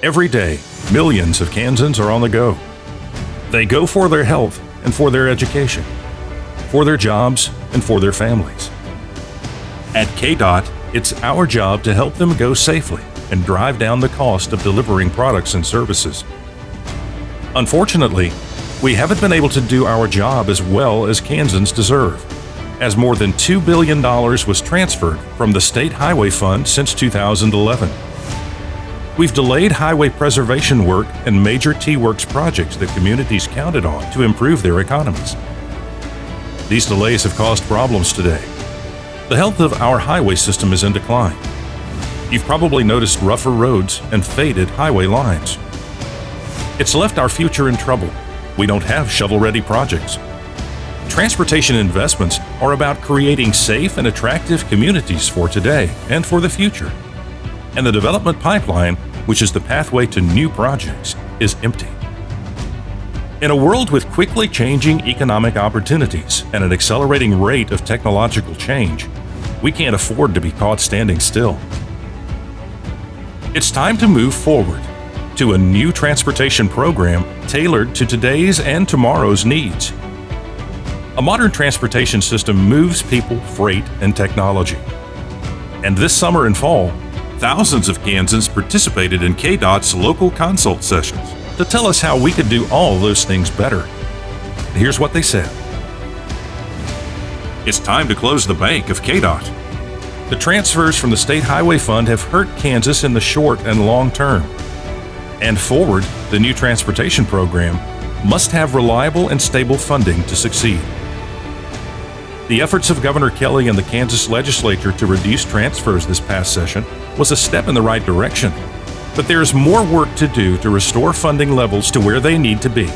Every day, millions of Kansans are on the go. They go for their health and for their education, for their jobs and for their families. At KDOT, it's our job to help them go safely and drive down the cost of delivering products and services. Unfortunately, we haven't been able to do our job as well as Kansans deserve, as more than $2 billion was transferred from the State Highway Fund since 2011. We've delayed highway preservation work and major T-Works projects that communities counted on to improve their economies. These delays have caused problems today. The health of our highway system is in decline. You've probably noticed rougher roads and faded highway lines. It's left our future in trouble. We don't have shovel-ready projects. Transportation investments are about creating safe and attractive communities for today and for the future. And the development pipeline, which is the pathway to new projects, is empty. In a world with quickly changing economic opportunities and an accelerating rate of technological change, we can't afford to be caught standing still. It's time to move forward to a new transportation program tailored to today's and tomorrow's needs. A modern transportation system moves people, freight, and technology. And this summer and fall, thousands of Kansans participated in KDOT's local consult sessions to tell us how we could do all those things better. Here's what they said. It's time to close the bank of KDOT. The transfers from the State Highway Fund have hurt Kansas in the short and long term. And Forward, the new transportation program, must have reliable and stable funding to succeed. The efforts of Governor Kelly and the Kansas legislature to reduce transfers this past session was a step in the right direction, but there is more work to do to restore funding levels to where they need to be.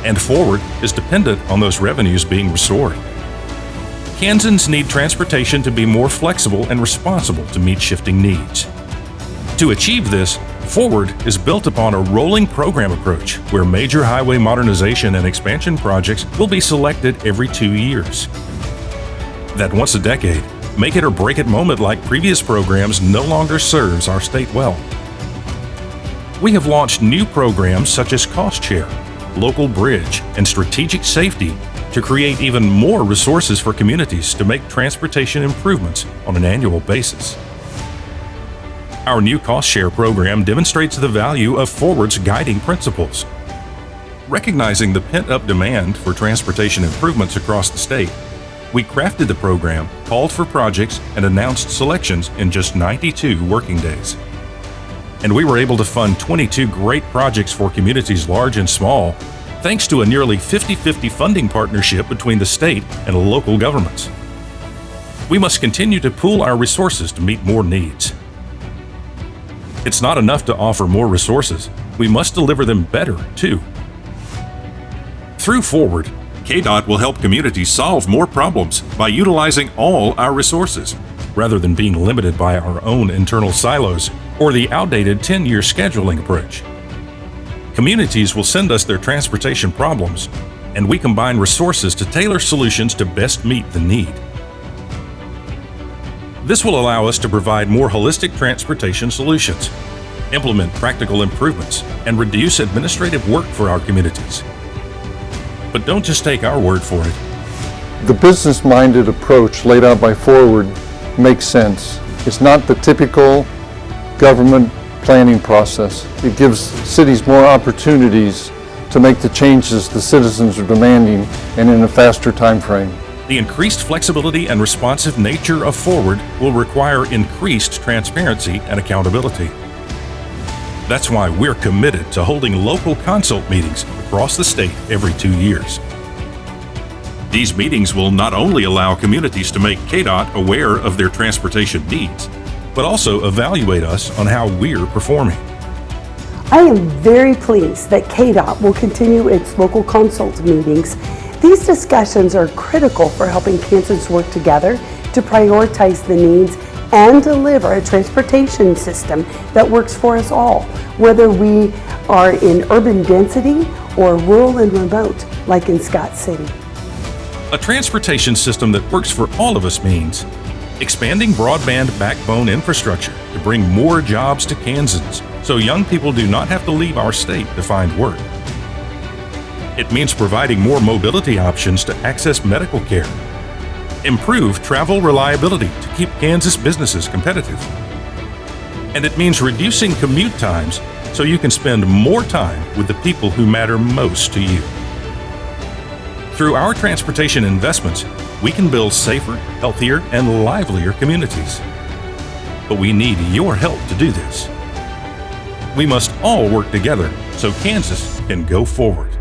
And Forward is dependent on those revenues being restored. Kansans need transportation to be more flexible and responsible to meet shifting needs. To achieve this, Forward is built upon a rolling program approach where major highway modernization and expansion projects will be selected every 2 years. That once a decade, make it or break it moment like previous programs no longer serves our state well. We have launched new programs such as Cost Share, Local Bridge, and Strategic Safety to create even more resources for communities to make transportation improvements on an annual basis. Our new Cost Share program demonstrates the value of Forward's guiding principles. Recognizing the pent-up demand for transportation improvements across the state, we crafted the program, called for projects, and announced selections in just 92 working days. And we were able to fund 22 great projects for communities large and small, thanks to a nearly 50-50 funding partnership between the state and local governments. We must continue to pool our resources to meet more needs. It's not enough to offer more resources. We must deliver them better, too. Through Forward, KDOT will help communities solve more problems by utilizing all our resources, rather than being limited by our own internal silos or the outdated 10-year scheduling approach. Communities will send us their transportation problems, and we combine resources to tailor solutions to best meet the need. This will allow us to provide more holistic transportation solutions, implement practical improvements, and reduce administrative work for our communities. But don't just take our word for it. The business-minded approach laid out by Forward makes sense. It's not the typical government planning process. It gives cities more opportunities to make the changes the citizens are demanding and in a faster time frame. The increased flexibility and responsive nature of Forward will require increased transparency and accountability. That's why we're committed to holding local consult meetings across the state every 2 years. These meetings will not only allow communities to make KDOT aware of their transportation needs, but also evaluate us on how we're performing. I am very pleased that KDOT will continue its local consult meetings. These discussions are critical for helping Kansans work together to prioritize the needs and deliver a transportation system that works for us all, whether we are in urban density or rural and remote, like in Scott City. A transportation system that works for all of us means expanding broadband backbone infrastructure to bring more jobs to Kansans so young people do not have to leave our state to find work. It means providing more mobility options to access medical care, improve travel reliability to keep Kansas businesses competitive, and it means reducing commute times so you can spend more time with the people who matter most to you. Through our transportation investments, we can build safer, healthier, and livelier communities. But we need your help to do this. We must all work together so Kansas can go forward.